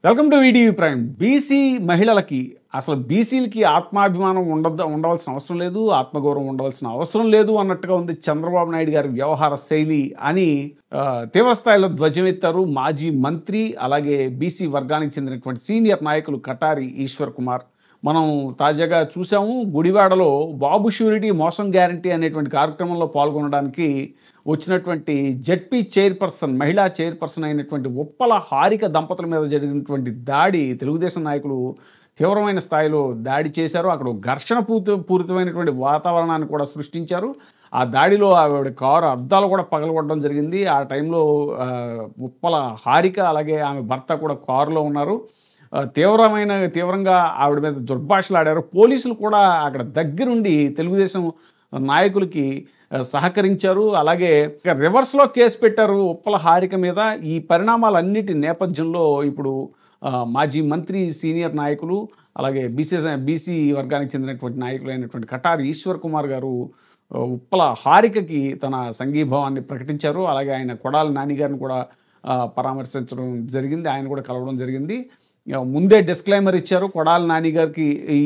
Welcome to video prime. BC మహిళలకి అసలు బీసీలకి ఆత్మాభిమానం ఉండవలసిన అవసరం లేదు, ఆత్మగౌరవం ఉండవలసిన అవసరం లేదు అన్నట్టుగా ఉంది చంద్రబాబు నాయుడు గారి వ్యవహార శైలి అని తీవ్రస్థాయిలో ధ్వజమెత్తారు మాజీ మంత్రి, అలాగే బీసీ వర్గానికి చెందినటువంటి సీనియర్ నాయకులు కటారి ఈశ్వర్ కుమార్. మనం తాజాగా చూసాము, గుడివాడలో బాబు ష్యూరిటీ మోసం గ్యారంటీ అనేటువంటి కార్యక్రమంలో పాల్గొనడానికి వచ్చినటువంటి జెడ్పీ చైర్పర్సన్, మహిళా చైర్పర్సన్ అయినటువంటి ఉప్పల హారిక దంపతుల మీద జరిగినటువంటి దాడి తెలుగుదేశం నాయకులు తీవ్రమైన స్థాయిలో దాడి చేశారు. అక్కడ ఘర్షణ పూరితమైనటువంటి వాతావరణాన్ని కూడా సృష్టించారు. ఆ దాడిలో ఆవిడ కారు అద్దాలు కూడా పగలగొట్టడం జరిగింది. ఆ టైంలో ఉప్పల హారిక అలాగే ఆమె భర్త కూడా కారులో ఉన్నారు. తీవ్రంగా ఆవిడ మీద దుర్భాషలాడారు. పోలీసులు కూడా అక్కడ దగ్గరుండి తెలుగుదేశం నాయకులకి సహకరించారు. అలాగే రివర్స్లో కేసు పెట్టారు ఉప్పల హారిక మీద. ఈ పరిణామాలన్నిటి నేపథ్యంలో ఇప్పుడు మాజీ మంత్రి, సీనియర్ నాయకులు, అలాగే బీసీ వర్గానికి చెందినటువంటి నాయకులైనటువంటి కటారి ఈశ్వర్ కుమార్ గారు ఉప్పల హారికకి తన సంఘీభావాన్ని ప్రకటించారు. అలాగే ఆయన కొడాలి నాని గారిని కూడా పరామర్శించడం జరిగింది, ఆయన కూడా కలవడం జరిగింది. ముందే డిస్క్లైమర్ ఇచ్చారు, కొడాలి నాని గారికి ఈ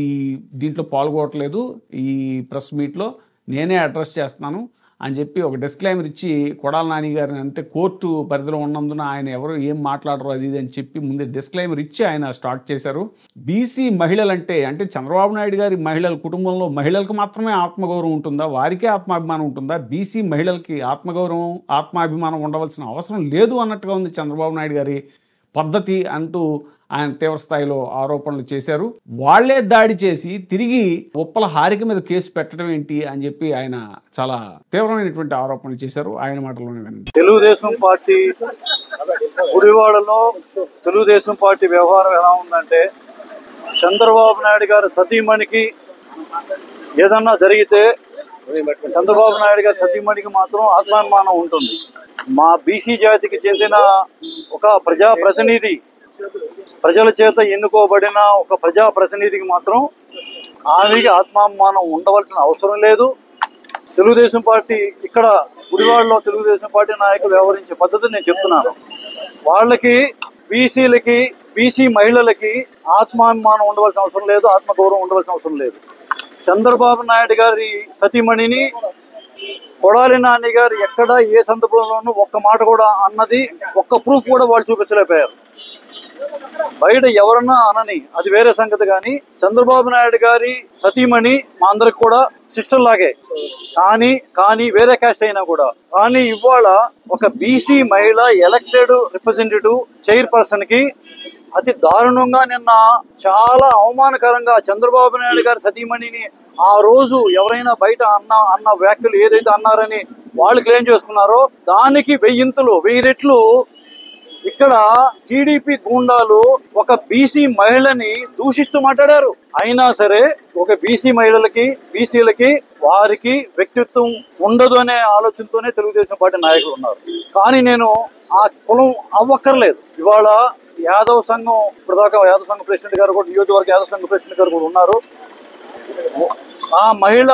దీంట్లో పాల్గొనట్లేదు, ఈ ప్రెస్ మీట్లో నేనే అడ్రస్ చేస్తున్నాను అని చెప్పి ఒక డిస్క్లైమర్ ఇచ్చి, కొడాలి నాని గారిని అంటే కోర్టు పరిధిలో ఉన్నందున ఆయన ఎవరు ఏం మాట్లాడరు అది ఇది అని చెప్పి ముందే డిస్క్లైమర్ ఇచ్చి ఆయన స్టార్ట్ చేశారు. బీసీ మహిళలంటే అంటే చంద్రబాబు నాయుడు గారి మహిళల కుటుంబంలో మహిళలకు మాత్రమే ఆత్మగౌరవం ఉంటుందా, వారికే ఆత్మాభిమానం ఉంటుందా, బీసీ మహిళలకి ఆత్మగౌరవం ఆత్మాభిమానం ఉండవలసిన అవసరం లేదు అన్నట్టుగా ఉంది చంద్రబాబు నాయుడు గారి పద్ధతి అంటూ ఆయన తీవ్రస్థాయిలో ఆరోపణలు చేశారు. వాళ్లే దాడి చేసి తిరిగి ఉప్పల హారిక మీద కేసు పెట్టడం ఏంటి అని చెప్పి ఆయన చాలా తీవ్రమైనటువంటి ఆరోపణలు చేశారు. ఆయన మాటలోనే వినండి. తెలుగుదేశం పార్టీ గుడివాడలో తెలుగుదేశం పార్టీ వ్యవహారం ఎలా ఉందంటే, చంద్రబాబు నాయుడు గారి సతీమణికి ఏదన్నా జరిగితే చంద్రబాబు నాయుడు గారి సతీమణికి మాత్రం ఆత్మాభిమానం ఉంటుంది. మా బీసీ జాతికి చెందిన ఒక ప్రజాప్రతినిధి, ప్రజల చేత ఎన్నుకోబడిన ఒక ప్రజాప్రతినిధికి మాత్రం ఆమెకి ఆత్మాభిమానం ఉండవలసిన అవసరం లేదు. తెలుగుదేశం పార్టీ ఇక్కడ గుడివాడలో తెలుగుదేశం పార్టీ నాయకులు వ్యవహరించే పద్ధతి నేను చెప్తున్నాను. వాళ్ళకి బీసీలకి, బీసీ మహిళలకి ఆత్మాభిమానం ఉండవలసిన అవసరం లేదు, ఆత్మగౌరవం ఉండవలసిన అవసరం లేదు. చంద్రబాబు నాయుడు గారి సతీమణిని కొడాలి నాని గారు ఎక్కడ ఏ సందర్భంలోనూ ఒక్క మాట కూడా అన్నది, ఒక్క ప్రూఫ్ కూడా వాళ్ళు చూపించలేకపోయారు. బయట ఎవరన్నా అనని అది వేరే సంగతి, కానీ చంద్రబాబు నాయుడు గారి సతీమణి మా అందరికి కూడా సిస్టర్ లాగే, కానీ వేరే క్యాస్ట్ అయినా కూడా. కానీ ఇవాళ ఒక బీసీ మహిళ ఎలక్టెడ్ రిప్రజెంటేటివ్ చైర్పర్సన్ కి అతి దారుణంగా నిన్న చాలా అవమానకరంగా చంద్రబాబు నాయుడు గారి సతీమణిని ఆ రోజు ఎవరైనా బయట అన్న వ్యాఖ్యలు ఏదైతే అన్నారని వాళ్ళు క్లెయిమ్ చేసుకున్నారో దానికి 1000 రెట్లు ఇక్కడ టీడీపీ గూండాలు ఒక బీసీ మహిళని దూషిస్తూ మాట్లాడారు. అయినా సరే ఒక బీసీ మహిళలకి, బీసీలకి వారికి వ్యక్తిత్వం ఉండదు అనే ఆలోచనతోనే తెలుగుదేశం పార్టీ నాయకులు ఉన్నారు. కానీ నేను ఆ కులం అవ్వక్కర్లేదు. ఇవాళ యాదవ్ సంఘం, ఇప్పటిదాకా యాదవ్ సంఘం ప్రెసిడెంట్ గారు కూడా, నియోజకవర్గ యాదవ్ సంఘం ప్రెసిడెంట్ గారు కూడా ఉన్నారు. ఆ మహిళ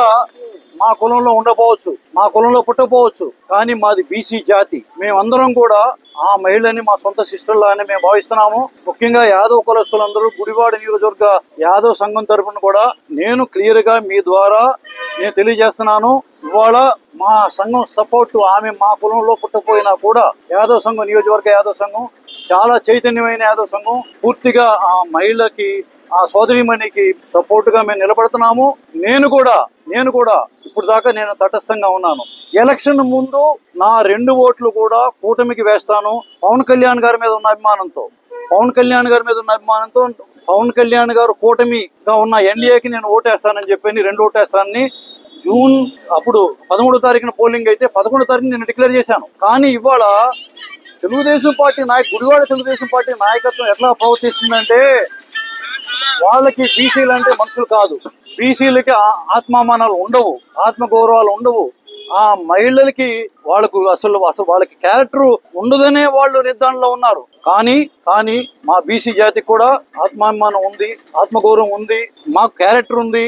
మా కులంలో ఉండకపోవచ్చు, మా కులంలో పుట్టకపోవచ్చు, కానీ మాది బీసీ జాతి. మేమందరం కూడా ఆ మహిళని మా సొంత సిస్టర్లానే మేము భావిస్తున్నాము. ముఖ్యంగా యాదవ్ కులస్తులందరూ గుడివాడ నియోజకవర్గ యాదవ్ సంఘం తరఫున కూడా నేను క్లియర్ గా మీ ద్వారా నేను తెలియజేస్తున్నాను. ఇవాళ మా సంఘం సపోర్టు, ఆమె మా కులంలో పుట్టపోయినా కూడా యాదవ్ సంఘం, నియోజకవర్గ యాదవ్ సంఘం చాలా చైతన్యమైన యాదవ్ సంఘం, పూర్తిగా ఆ మహిళకి, ఆ సోదరిమణికి సపోర్ట్ గా మేము నిలబడుతున్నాము. నేను కూడా ఇప్పుడు దాకా నేను తటస్థంగా ఉన్నాను. ఎలక్షన్ ముందు నా 2 ఓట్లు కూడా కూటమికి వేస్తాను. పవన్ కళ్యాణ్ గారి మీద ఉన్న అభిమానంతో, పవన్ కళ్యాణ్ గారు కూటమిగా ఉన్న ఎన్డీఏకి నేను ఓటేస్తానని చెప్పి 2 ఓటేస్తానని జూన్ అప్పుడు 13వ తారీఖున పోలింగ్ అయితే 11వ తారీఖున నేను డిక్లేర్ చేశాను. కానీ ఇవాళ తెలుగుదేశం పార్టీ గుడివాడ తెలుగుదేశం పార్టీ నాయకత్వం ఎట్లా ప్రవర్తిస్తుందంటే, వాళ్ళకి బీసీలు అంటే మనుషులు కాదు, బీసీలకి ఆత్మామానాలు ఉండవు, ఆత్మగౌరవాలు ఉండవు. ఆ మహిళలకి అసలు వాళ్ళకి క్యారెక్టర్ ఉండదనే వాళ్ళు నిర్ధారణలో ఉన్నారు. కానీ మా బీసీ జాతికి కూడా ఆత్మాభిమానం ఉంది, ఆత్మగౌరవం ఉంది, మాకు క్యారెక్టర్ ఉంది,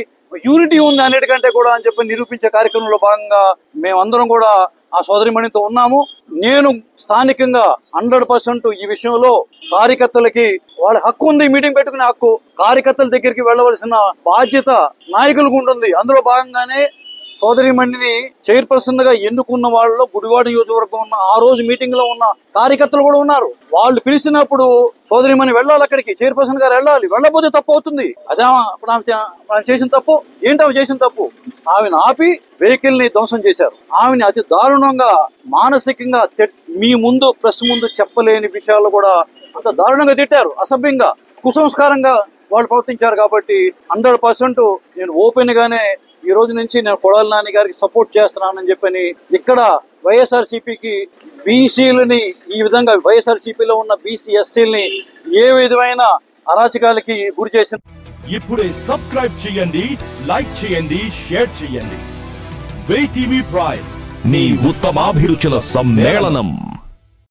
యూనిటీ ఉంది అన్నిటికంటే కూడా అని చెప్పి నిరూపించే కార్యక్రమంలో భాగంగా మేమందరం కూడా ఆ సోదరిమణితో ఉన్నాము. నేను స్థానికంగా 100% ఈ విషయంలో కార్యకర్తలకి వాళ్ళ హక్కు ఉంది, మీటింగ్ పెట్టుకునే హక్కు. కార్యకర్తల దగ్గరికి వెళ్ళవలసిన బాధ్యత నాయకులకు ఉంటుంది. అందులో భాగంగానే సోదరిమణిని చైర్పర్సన్ గా ఎన్నుకున్న వాళ్ళలో గుడివాడ నియోజకవర్గం ఉన్న ఆ రోజు మీటింగ్ లో ఉన్న కార్యకర్తలు కూడా ఉన్నారు. వాళ్ళు పిలిచినప్పుడు సోదరిమణి వెళ్ళాలి, అక్కడికి చైర్పర్సన్ గారు వెళ్ళాలి. వెళ్ళకపోతే తప్పు అవుతుంది. అదే ఆమె చేసిన తప్పు ఏంటి? ఆమె చేసిన తప్పు ఆమెను ఆపి వెహికల్ ని ధ్వంసం చేశారు. ఆమెని అతి దారుణంగా మానసికంగా మీ ముందు ప్రెస్ ముందు చెప్పలేని విషయాలు కూడా అంత దారుణంగా తిట్టారు. అసభ్యంగా కుసంస్కారంగా వాళ్ళు ప్రవర్తించారు. కాబట్టి 100% నేను ఓపెన్ గానే ఈ రోజు నుంచి నేను కొడాలి నాని గారికి సపోర్ట్ చేస్తున్నానని చెప్పని ఇక్కడ వైఎస్ఆర్సీపీకి బీసీలని ఈ విధంగా వైఎస్ఆర్సీపీలో ఉన్న బీసీ ఎస్సీలని ఏ విధమైన అరాచకాలకి గురి చేసిన ఇప్పుడే సబ్స్క్రైబ్ చేయండి, లైక్ చేయండి, షేర్ చేయండి. VTV ప్రైమ్, మీ ఉత్తమాభిరుచుల సమ్మేళనం.